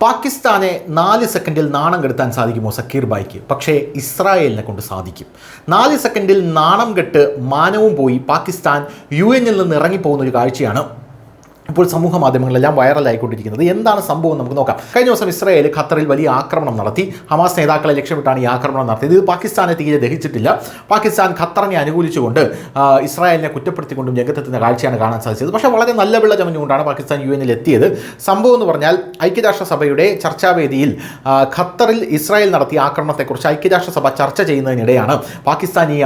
പാകിസ്ഥാനെ 4 സെക്കൻഡിൽ നാണം കെടുത്താൻ സാധിക്കുമോ സക്കീർ ബായിക്ക്? പക്ഷേ ഇസ്രായേലിനെ കൊണ്ട് സാധിക്കും. 4 സെക്കൻഡിൽ നാണം കെട്ട് മാനവും പോയി പാകിസ്ഥാൻ UN-ൽ നിന്ന് ഇറങ്ങിപ്പോകുന്ന ഒരു കാഴ്ചയാണ് ഇപ്പോൾ സമൂഹ മാധ്യമങ്ങളെല്ലാം വൈറലായിക്കൊണ്ടിരിക്കുന്നത്. എന്താണ് സംഭവം നമുക്ക് നോക്കാം. കഴിഞ്ഞ ദിവസം ഇസ്രായേൽ ഖത്തറിൽ വലിയ ആക്രമണം നടത്തി. ഹമാസ് നേതാക്കളെ ലക്ഷ്യമിട്ടാണ് ഈ ആക്രമണം നടത്തിയത്. ഇത് പാകിസ്ഥാനെ തീരെ ദഹിച്ചിട്ടില്ല. പാകിസ്ഥാൻ ഖത്തറിനെ അനുകൂലിച്ചുകൊണ്ട് ഇസ്രായേലിനെ കുറ്റപ്പെടുത്തിക്കൊണ്ടും രംഗത്തെത്തുന്ന കാഴ്ചയാണ് കാണാൻ സാധിച്ചത്. പക്ഷേ വളരെ നല്ല വിള ചമഞ്ഞുകൊണ്ടാണ് പാകിസ്ഥാൻ UN-ൽ എത്തിയത്. സംഭവം എന്ന് പറഞ്ഞാൽ ഐക്യരാഷ്ട്രസഭയുടെ ചർച്ചാവേദിയിൽ ഖത്തറിൽ ഇസ്രായേൽ നടത്തിയ ആക്രമണത്തെക്കുറിച്ച് ഐക്യരാഷ്ട്രസഭ ചർച്ച ചെയ്യുന്നതിനിടെയാണ് പാകിസ്ഥാൻ ഈ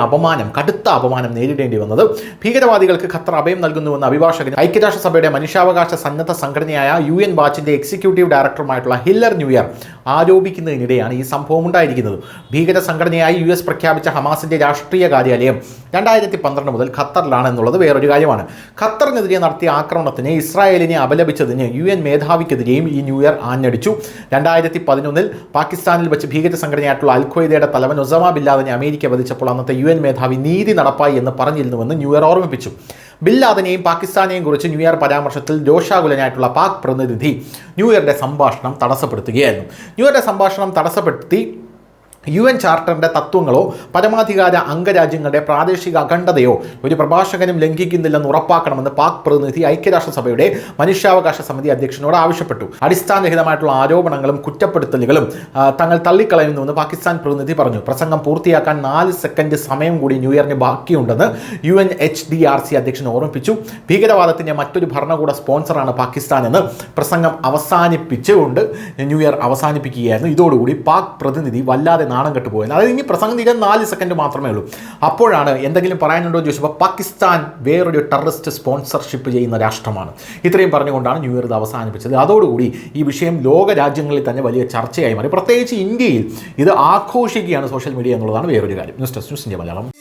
കടുത്ത അപമാനം നേരിടേണ്ടി വന്നത്. ഭീകരവാദികൾക്ക് ഖത്തർ അഭയം നൽകുന്നുവെന്ന അഭിഭാഷകൻ ഐക്യരാഷ്ട്രസഭയുടെ മനുഷ്യാവകാശ സന്നദ്ധ സംഘടനയായ UN വാച്ചിന്റെ എക്സിക്യൂട്ടീവ് ഡയറക്ടറുമായിട്ടുള്ള ഹില്ലർ ന്യൂയർ ആരോപിക്കുന്നതിനിടെയാണ് ഈ സംഭവം ഉണ്ടായിരിക്കുന്നത്. ഭീകര സംഘടനയായി US പ്രഖ്യാപിച്ച ഹമാസിന്റെ രാഷ്ട്രീയ കാര്യാലയം 2012 മുതൽ ഖത്തറിലാണ് എന്നുള്ളത് വേറൊരു കാര്യമാണ്. ഖത്തറിനെതിരെ നടത്തിയ ആക്രമണത്തിന് ഇസ്രായേലിനെ അപലപിച്ചതിന് UN മേധാവിക്കെതിരെയും ഈ ന്യൂയർ ആഞ്ഞടിച്ചു. 2011 പാകിസ്ഥാനിൽ വെച്ച് ഭീകര സംഘടനയായിട്ടുള്ള അൽ ഖ്വയ്ദയുടെ തലവൻ ഒസാമ ബിൻ ലാദനെ അമേരിക്ക വധിച്ചപ്പോൾ അന്നത്തെ UN മേധാവി നീതി നടപ്പായി എന്ന് പറഞ്ഞിരുന്നുവെന്ന് ന്യൂയർ ഓർമ്മിപ്പിച്ചു. ബിൻ ലാദനെയും പാകിസ്ഥാനെയും കുറിച്ച് ന്യൂയർ പരാമർശത്തിൽ രോഷാകുലനായിട്ടുള്ള പാക് പ്രതിനിധി ന്യൂയറുടെ സംഭാഷണം തടസ്സപ്പെടുത്തുകയായിരുന്നു. ന്യൂയറുടെ സംഭാഷണം തടസ്സപ്പെടുത്തി UN ചാർട്ടറിൻ്റെ തത്വങ്ങളോ പരമാധികാര അംഗരാജ്യങ്ങളുടെ പ്രാദേശിക അഖണ്ഡതയോ ഒരു പ്രഭാഷകനും ലംഘിക്കുന്നില്ലെന്ന് ഉറപ്പാക്കണമെന്ന് പാക് പ്രതിനിധി ഐക്യരാഷ്ട്രസഭയുടെ മനുഷ്യാവകാശ സമിതി അധ്യക്ഷനോട് ആവശ്യപ്പെട്ടു. അടിസ്ഥാനരഹിതമായിട്ടുള്ള ആരോപണങ്ങളും കുറ്റപ്പെടുത്തലുകളും തങ്ങൾ തള്ളിക്കളയുന്നുവെന്ന് പാകിസ്ഥാൻ പ്രതിനിധി പറഞ്ഞു. പ്രസംഗം പൂർത്തിയാക്കാൻ 4 സെക്കൻഡ് സമയം കൂടി ന്യൂയറിന് ബാക്കിയുണ്ടെന്ന് UNHDRC അധ്യക്ഷൻ ഓർമ്മിപ്പിച്ചു. ഭീകരവാദത്തിൻ്റെ മറ്റൊരു ഭരണകൂട സ്പോൺസറാണ് പാകിസ്ഥാൻ എന്ന് പ്രസംഗം അവസാനിപ്പിച്ചുകൊണ്ട് ന്യൂയർ അവസാനിപ്പിക്കുകയായിരുന്നു. ഇതോടുകൂടി പാക് പ്രതിനിധി വല്ലാതെ നാണം കെട്ടുപോയത്. അതായത് ഇനി പ്രസംഗം തീരാൻ 4 സെക്കൻഡ് മാത്രമേ ഉള്ളൂ. അപ്പോഴാണ് എന്തെങ്കിലും പറയാനുണ്ടോ എന്ന് ചോദിച്ചപ്പോൾ പാകിസ്ഥാൻ വേറൊരു ടെററിസ്റ്റ് സ്പോൺസർഷിപ്പ് ചെയ്യുന്ന രാഷ്ട്രമാണ്. ഇത്രയും പറഞ്ഞുകൊണ്ടാണ് ന്യൂയർ ഇത് അവസാനിപ്പിച്ചത്. അതോടുകൂടി ഈ വിഷയം ലോക രാജ്യങ്ങളിൽ തന്നെ വലിയ ചർച്ചയായി മാറി. പ്രത്യേകിച്ച് ഇന്ത്യയിൽ ഇത് ആഘോഷിക്കുകയാണ് സോഷ്യൽ മീഡിയ എന്നുള്ളതാണ് വേറൊരു കാര്യം. News desk news India Malayalam.